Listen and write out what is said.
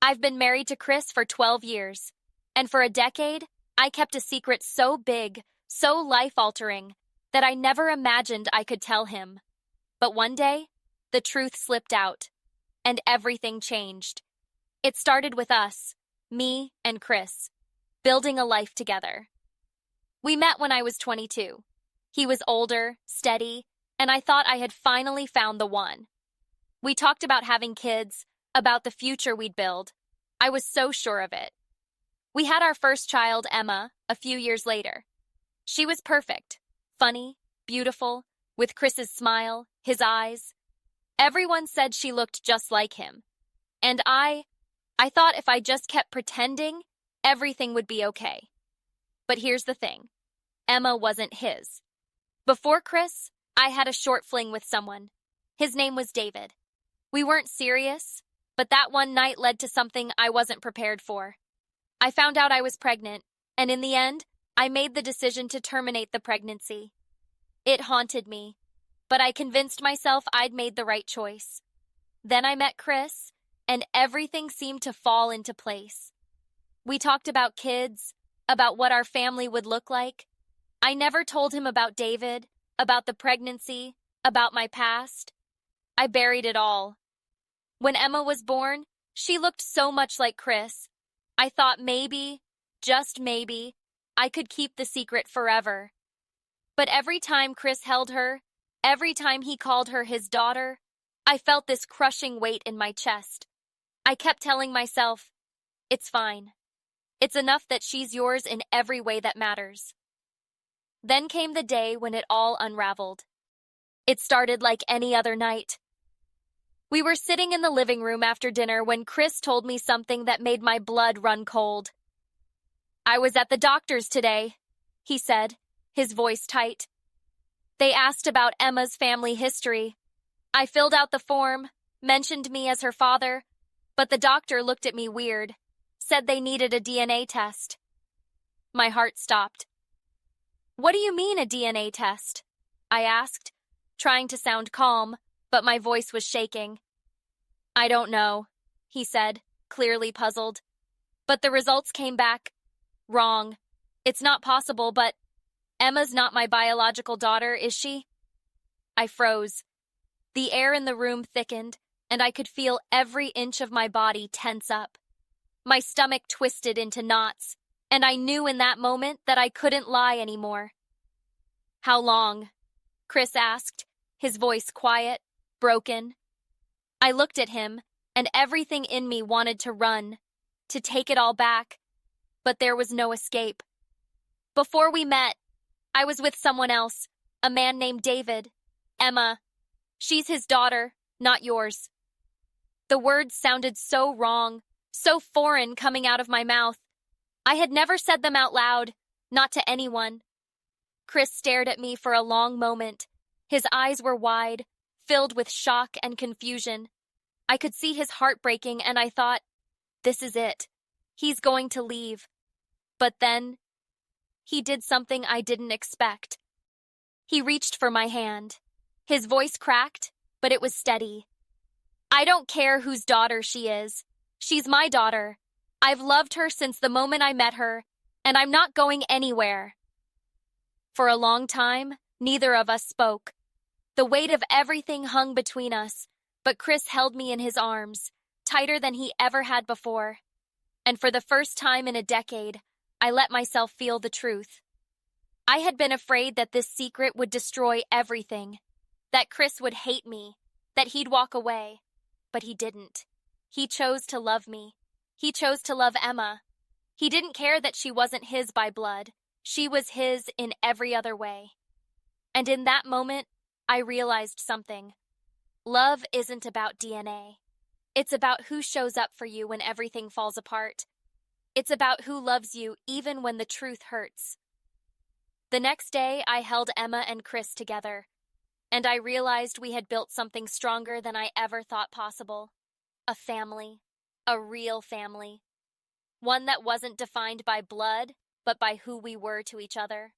I've been married to Chris for 12 years, and for a decade, I kept a secret so big, so life-altering, that I never imagined I could tell him. But one day, the truth slipped out, and everything changed. It started with us, me and Chris, building a life together. We met when I was 22. He was older, steady, and I thought I had finally found the one. We talked about having kids, about the future we'd build. I was so sure of it. We had our first child, Emma, a few years later. She was perfect, funny, beautiful, with Chris's smile, his eyes. Everyone said she looked just like him. And I thought if I just kept pretending, everything would be okay. But here's the thing. Emma wasn't his. Before Chris, I had a short fling with someone. His name was David. We weren't serious, but that one night led to something I wasn't prepared for. I found out I was pregnant, and in the end, I made the decision to terminate the pregnancy. It haunted me, but I convinced myself I'd made the right choice. Then I met Chris, and everything seemed to fall into place. We talked about kids, about what our family would look like. I never told him about David, about the pregnancy, about my past. I buried it all. When Emma was born, she looked so much like Chris. I thought maybe, just maybe, I could keep the secret forever. But every time Chris held her, every time he called her his daughter, I felt this crushing weight in my chest. I kept telling myself, it's fine. It's enough that she's yours in every way that matters. Then came the day when it all unraveled. It started like any other night. We were sitting in the living room after dinner when Chris told me something that made my blood run cold. I was at the doctor's today, he said, his voice tight. They asked about Emma's family history. I filled out the form, mentioned me as her father, but the doctor looked at me weird, said they needed a DNA test. My heart stopped. What do you mean a DNA test? I asked, trying to sound calm, but my voice was shaking. I don't know, he said, clearly puzzled. But the results came back wrong. It's not possible, but Emma's not my biological daughter, is she? I froze. The air in the room thickened, and I could feel every inch of my body tense up. My stomach twisted into knots, and I knew in that moment that I couldn't lie anymore. How long? Chris asked, his voice quiet, broken. I looked at him, and everything in me wanted to run, to take it all back, but there was no escape. Before we met, I was with someone else, a man named David. Emma. She's his daughter, not yours. The words sounded so wrong, so foreign coming out of my mouth. I had never said them out loud, not to anyone. Chris stared at me for a long moment. His eyes were wide, filled with shock and confusion. I could see his heart breaking, and I thought, this is it. He's going to leave. But then, he did something I didn't expect. He reached for my hand. His voice cracked, but it was steady. I don't care whose daughter she is. She's my daughter. I've loved her since the moment I met her, and I'm not going anywhere. For a long time, neither of us spoke. The weight of everything hung between us, but Chris held me in his arms, tighter than he ever had before. And for the first time in a decade, I let myself feel the truth. I had been afraid that this secret would destroy everything, that Chris would hate me, that he'd walk away. But he didn't. He chose to love me. He chose to love Emma. He didn't care that she wasn't his by blood. She was his in every other way. And in that moment, I realized something. Love isn't about DNA. It's about who shows up for you when everything falls apart. It's about who loves you even when the truth hurts. The next day, I held Emma and Chris together, and I realized we had built something stronger than I ever thought possible. A family. A real family. One that wasn't defined by blood, but by who we were to each other.